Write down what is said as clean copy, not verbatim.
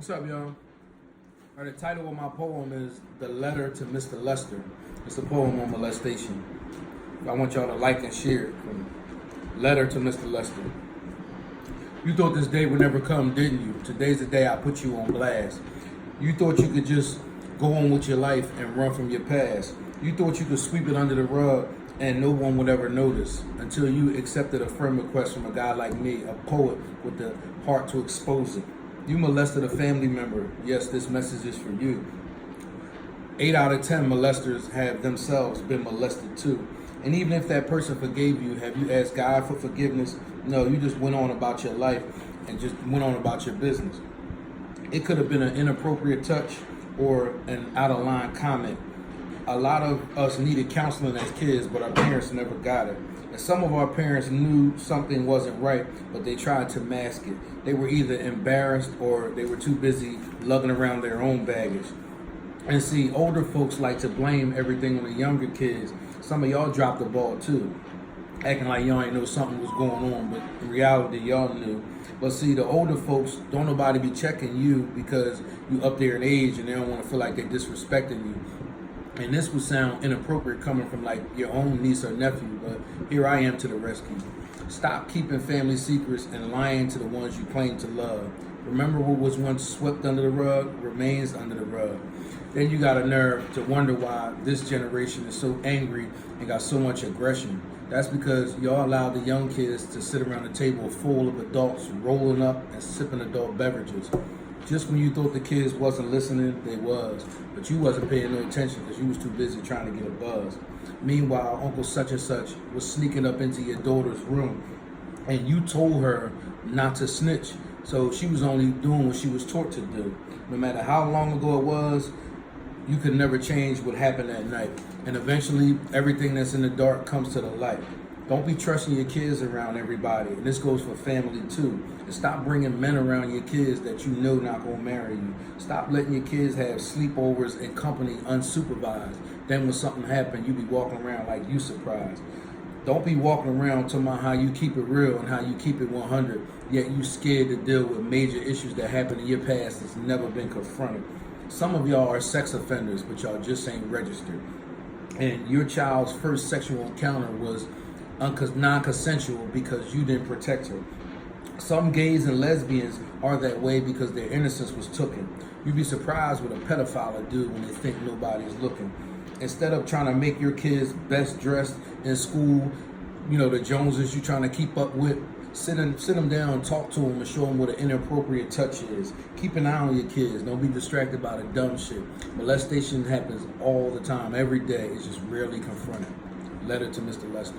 What's up, y'all? The title of my poem is The Letter to Mr. Lester. It's a poem on molestation. I want y'all to like and share it. From Letter to Mr. Lester. You thought this day would never come, didn't you? Today's the day I put you on blast. You thought you could just go on with your life and run from your past. You thought you could sweep it under the rug and no one would ever notice until you accepted a friend request from a guy like me, a poet with the heart to expose it. You molested a family member. Yes, this message is for you. 8 out of 10 molesters have themselves been molested too. And even if that person forgave you, have you asked God for forgiveness? No, you just went on about your life and just went on about your business. It could have been an inappropriate touch or an out of line comment. A lot of us needed counseling as kids, but our parents never got it. And some of our parents knew something wasn't right, but they tried to mask it. They were either embarrassed or they were too busy lugging around their own baggage. And see, older folks like to blame everything on the younger kids. Some of y'all dropped the ball too, acting like y'all ain't know something was going on, but in reality, y'all knew. But see, the older folks, don't nobody be checking you because you up there in age and they don't want to feel like they're disrespecting you. And this would sound inappropriate coming from like your own niece or nephew, but here I am to the rescue. Stop keeping family secrets and lying to the ones you claim to love. Remember what was once swept under the rug remains under the rug. Then you got a nerve to wonder why this generation is so angry and got so much aggression. That's because y'all allowed the young kids to sit around the table full of adults rolling up and sipping adult beverages. Just when you thought the kids wasn't listening, they was. But you wasn't paying no attention because you was too busy trying to get a buzz. Meanwhile, Uncle such and such was sneaking up into your daughter's room and you told her not to snitch. So she was only doing what she was taught to do. No matter how long ago it was, you could never change what happened that night. And eventually, everything that's in the dark comes to the light. Don't be trusting your kids around everybody. And this goes for family too. And stop bringing men around your kids that you know not gonna marry you. Stop letting your kids have sleepovers and company unsupervised. Then when something happened, you be walking around like you surprised. Don't be walking around talking about how you keep it real and how you keep it 100, yet you scared to deal with major issues that happened in your past that's never been confronted. Some of y'all are sex offenders, but y'all just ain't registered. And your child's first sexual encounter was non-consensual because you didn't protect her. Some gays and lesbians are that way because their innocence was taken. You'd be surprised what a pedophile will do when they think nobody's looking. Instead of trying to make your kids best dressed in school, you know, the Joneses you trying to keep up with, sit them down, talk to them, and show them what an inappropriate touch is. Keep an eye on your kids. Don't be distracted by the dumb shit. Molestation happens all the time, every day. It's just rarely confronted. Letter to Mr. Lester.